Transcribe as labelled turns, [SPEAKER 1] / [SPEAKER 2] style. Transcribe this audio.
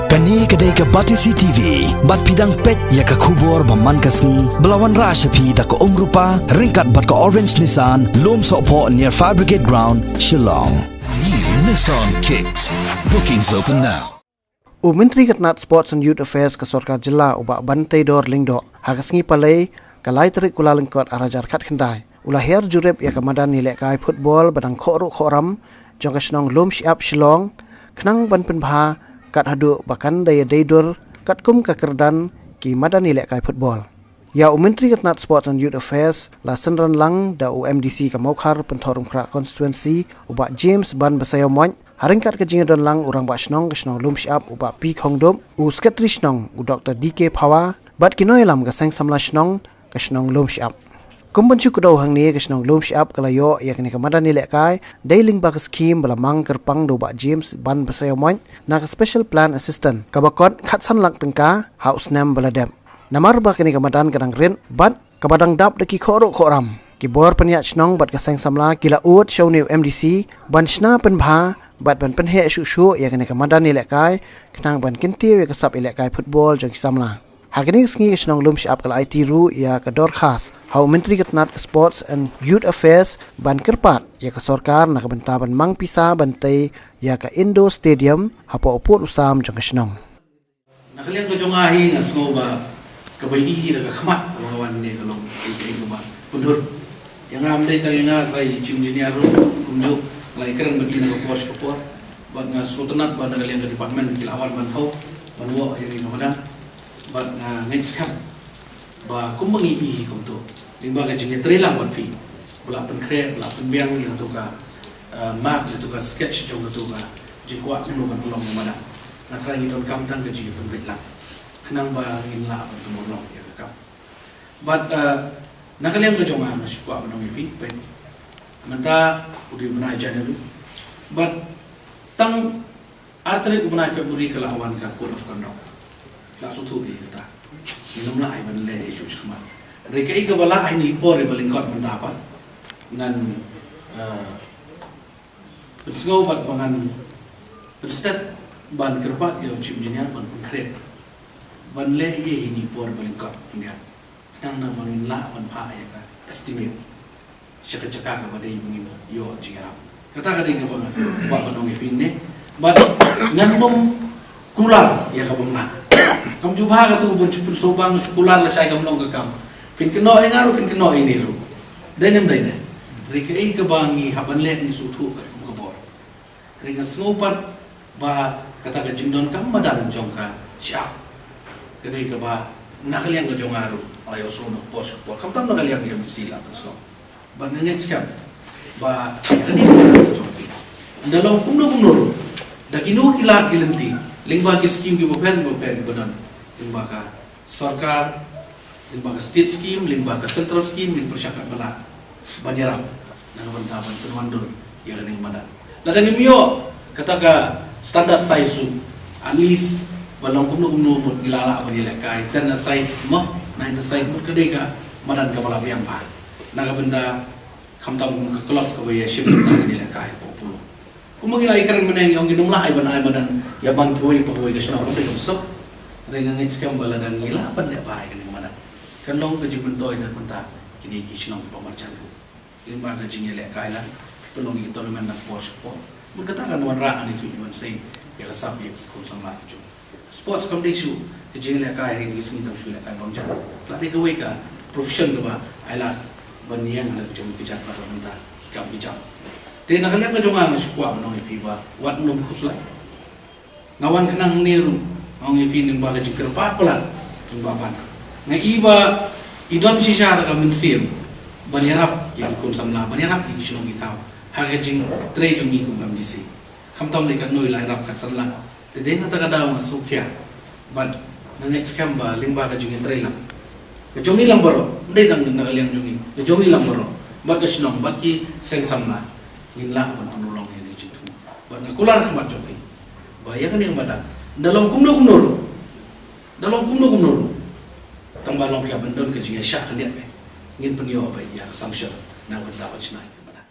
[SPEAKER 1] Kani kedai ke Batisi TV, bat pidang pet ya ke kubur baman kasni, belawan rashapi da ke rupa, ringkat bat ke Orange Nissan, lom sokpo near Fire Brigade Ground, Shillong.
[SPEAKER 2] New Nissan Kicks. Bookings open now.
[SPEAKER 3] Menteri Ketnat Sports and Youth Affairs ke Sorkar Jela ubak bantai dor lingdok, hagasngi palai, kalai terik kula lengkot arajar kat kendai. Ulah her jurep ya kemadan nilai kai football badang khoruk khoram, jong kasnong lom siap Shillong, kenang ban penbha, kat hadu bakan daya daidur kat kum kakerdan ki madan nilai kai football. Ya Menteri Ketnat Sports and Youth Affairs la senran lang da UMDC Kamaukar pentorong kra constituency ubak James ban basayo moy haringkat ke jingadon lang urang ba snong kesnong lum siap ubak pi khongdom u sekretari snong u Dr. DK Phawa bat kinoi lam ka sang samla snong kesnong lum siap. Kumbanchu kudo hang ni kesnong lum siap kalayo ya kini kamadan nilai kai dailing ba skim balamang kerpang do ba James ban basayo moy na special plan assistant kabakot khatsan lang tengka house name baladem. Namar ba kini kamadan kadang rin bat kabadang dap deki khoruk khoram ki bor paniat snong bat ka sang samla kila ut show new MDC ban shna penbha bat ban penhe shu ya kini kamadan nilai kai kenang ban kinti ya kasap ilai kai football jong samla. Hakini sngi snong lum siap kala IT ru ya ka dor khas hau Menteri Ketnat Sports and Youth Affairs ban kerpat ya ka sorkar na kabentaban mang pisa bantai ya ka Indo Stadium hapo uput usam jong snong.
[SPEAKER 4] Nakalian ko jong ahi nga sngo ba kabaihi na kakamat kawan ni kalong ay ba punhur yang amday tayo nga kay engineer ru kumjo lay keren bagi na Porsche kapor bat nga sultanat ba nakalian ka department kilawan ban thaw banwo ay ri ngada bat nga next camp ba kumbangi i kumto limba ka jing trelang bat pi bula pen kre bula pen biang ni to ka map ni to ka sketch jong to ka jikwa kuno ban tulong ngada na try don kam tang ka jing pen betlang kenang ba ngin la ban tumulong ya ka but nakalian ka jong ma syukwa ban ngi pi manta udi bana January but tang artri bana February kala awan ka code of conduct la sutu e kata minum la ai ban le e ju chama reka i ka bala ai ni pore balingkot manta pa nan sgo bat bangan step ban kerpat yo chim engineer ban konkret ban le ye ni pore balingkot india nang na bangin la ban pha ya ka estimate syaka ka badai bangin yo jingarap kata kadai ka bangan ba banong ipin ne bat ngan mom kular ya ka bangna kam jubha ka tu bun chupul sobang kular la sai kam long ka kam pin keno ai ngaru pin keno ini ru denem daine rika ai ka bangi haban le ni suthu ka kum ka bor rika snopat ba kata ka jingdon kam madan jong ka sya kadai ka ba nakalian ka jong aru ayo sono por kam tam nakalian ya sila ka so ba next kam ba ani ka jong pi ndalong kumno dakino kila kilenti lingba ke scheme ke bopen badan lingba ka sarkar lingba ka state scheme lingba ka central scheme min persyakat bala banyaram na bantaban penwandur ya ning mana la dang mio kata ka standard size at least balong kumno mut gilala ba dile ka interna size mo na ina size mut kadai ka madan ka bala biang pa na ka benda khamtam ka club ka ba ya ship na dile ka populo kumagila ikaran meneng yung ginumla ay banay madan yaban kuwi pakuwi ka siya na kapag usap rengang ngits kam bala dan ngila pan le bahay kaning madan kanlong ka jibentoy na punta kiniki sinong ipamarchan ko limba ka jingile kailan tulong ito naman ng Porsche po magkatakan wan raan ito yun say yakasap yaki kung sang laki jo sports competition ka jingile kaya rin ismitang sila kaya bang dyan klati kaway ka profession ka ba ay lahat baniyang halag jom pijat para manta hikam pijat te nakalian ka jonga sukwa no ipiba wat nom kuslay ngawan kanang niru ang ipin ng baga jikir papalan ng baban nga iba idon si siya ka minsim banyarap yang kun samla banyarap iki sinong itaw hagajing tre jong ikum MDC kamtam le kat noi lai rap kat sanla te de ngata kadaw nga sukya but na next kamba lingba ka jing tre lang ka jongi lang baro ndai tang nakalian jongi ka jongi lang baro baga sinong baki seng samla inla ban panulong ini jitu ban kular khamat jokai baya kan yang badan dalong kumno tambalong pia bandon ke jinga syak liat ngin penyo ba ya sanction na ban dapat sinai badan